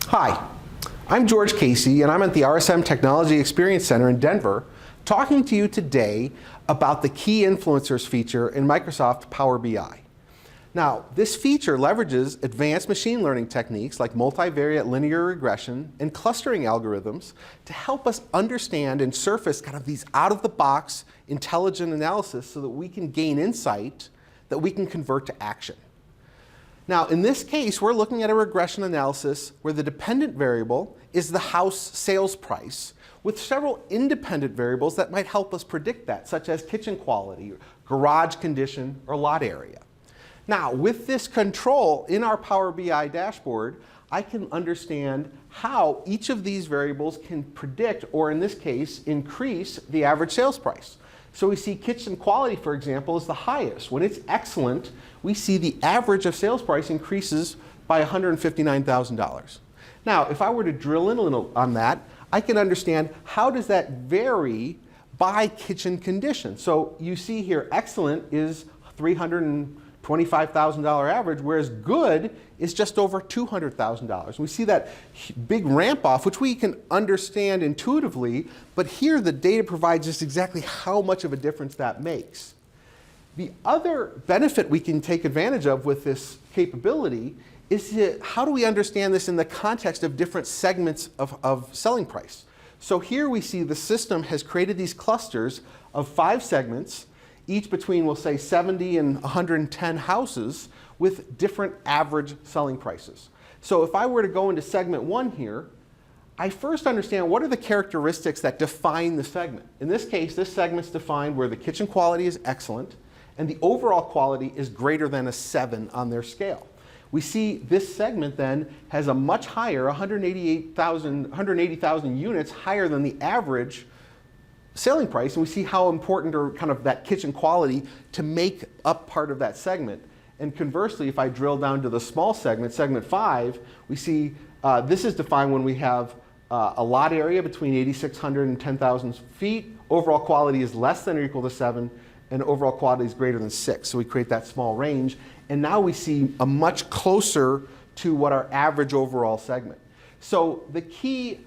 Hi, I'm George Casey, and I'm at the RSM Technology Experience Center in Denver, talking to you today about the Key Influencers feature in Microsoft Power BI. Now, this feature leverages advanced machine learning techniques like multivariate linear regression and clustering algorithms to help us understand and surface kind of these out-of-the-box intelligent analysis so that we can gain insight that we can convert to action. Now, in this case, we're looking at a regression analysis where the dependent variable is the house sales price, with several independent variables that might help us predict that, such as kitchen quality, garage condition, or lot area. Now, with this control in our Power BI dashboard, I can understand how each of these variables can predict, or in this case, increase the average sales price. So we see kitchen quality, for example, is the highest. When it's excellent, we see the average of sales price increases by $159,000. Now, if I were to drill in a little on that, I can understand how does that vary by kitchen condition. So you see here, excellent is $325,000 average, whereas good is just over $200,000. We see that big ramp off, which we can understand intuitively, but here the data provides us exactly how much of a difference that makes. The other benefit we can take advantage of with this capability is how do we understand this in the context of different segments of selling price. So here we see the system has created these clusters of 5 segments, each between, we'll say, 70 and 110 houses with different average selling prices. So if I were to go into segment 1 here, I first understand what are the characteristics that define the segment. In this case, this segment's defined where the kitchen quality is excellent and the overall quality is greater than a 7 on their scale. We see this segment then has a much higher, 180,000 units higher than the average selling price, and we see how important are kind of that kitchen quality to make up part of that segment. And conversely, if I drill down to the small segment, segment 5, we see this is defined when we have a lot area between 8,600 and 10,000 feet. Overall quality is less than or equal to 7, and overall quality is greater than 6. So we create that small range, and now we see a much closer to what our average overall segment. So the key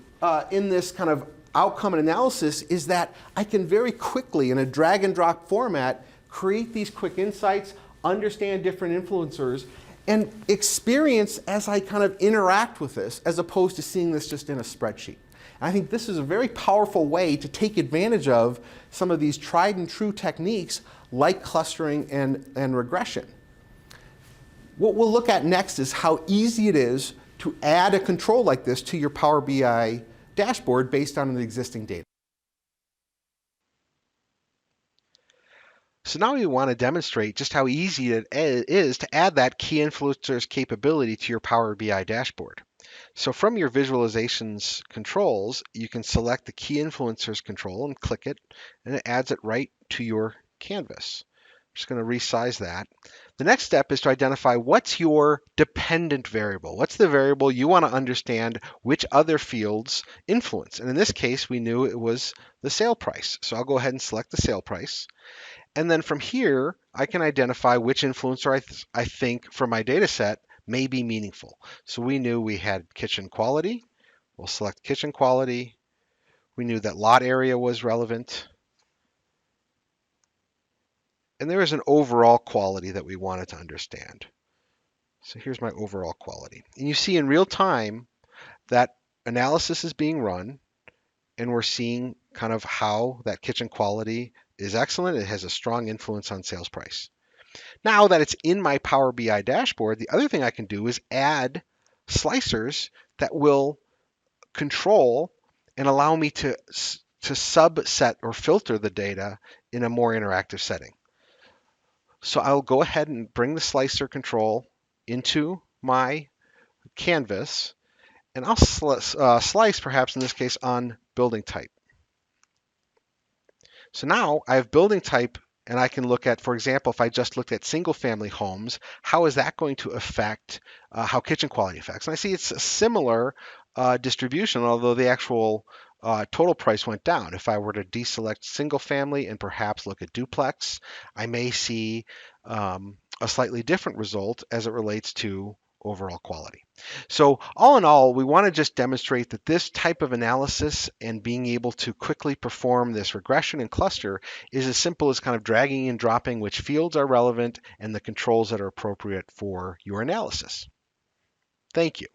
in this kind of outcome and analysis is that I can very quickly, in a drag and drop format, create these quick insights, understand different influencers, and experience as I kind of interact with this, as opposed to seeing this just in a spreadsheet. And I think this is a very powerful way to take advantage of some of these tried and true techniques like clustering and regression. What we'll look at next is how easy it is to add a control like this to your Power BI dashboard based on the existing data. So now we want to demonstrate just how easy it is to add that key influencers capability to your Power BI dashboard. So from your visualizations controls, you can select the key influencers control and click it, and it adds it right to your canvas. I'm just going to resize that. The next step is to identify what's your dependent variable. What's the variable you want to understand which other fields influence? And in this case, we knew it was the sale price. So I'll go ahead and select the sale price. And then from here, I can identify which influencer I think for my data set may be meaningful. So we knew we had kitchen quality. We'll select kitchen quality. We knew that lot area was relevant. And there is an overall quality that we wanted to understand. So here's my overall quality. And you see in real time that analysis is being run, and we're seeing kind of how that kitchen quality is excellent. It has a strong influence on sales price. Now that it's in my Power BI dashboard, the other thing I can do is add slicers that will control and allow me to subset or filter the data in a more interactive setting. So I'll go ahead and bring the slicer control into my canvas, and I'll slice, perhaps in this case, on building type. So now I have building type, and I can look at, for example, if I just looked at single family homes, how is that going to affect how kitchen quality affects? And I see it's a similar distribution, although the actual total price went down. If I were to deselect single family and perhaps look at duplex, I may see a slightly different result as it relates to overall quality. So all in all, we want to just demonstrate that this type of analysis and being able to quickly perform this regression and cluster is as simple as kind of dragging and dropping which fields are relevant and the controls that are appropriate for your analysis. Thank you.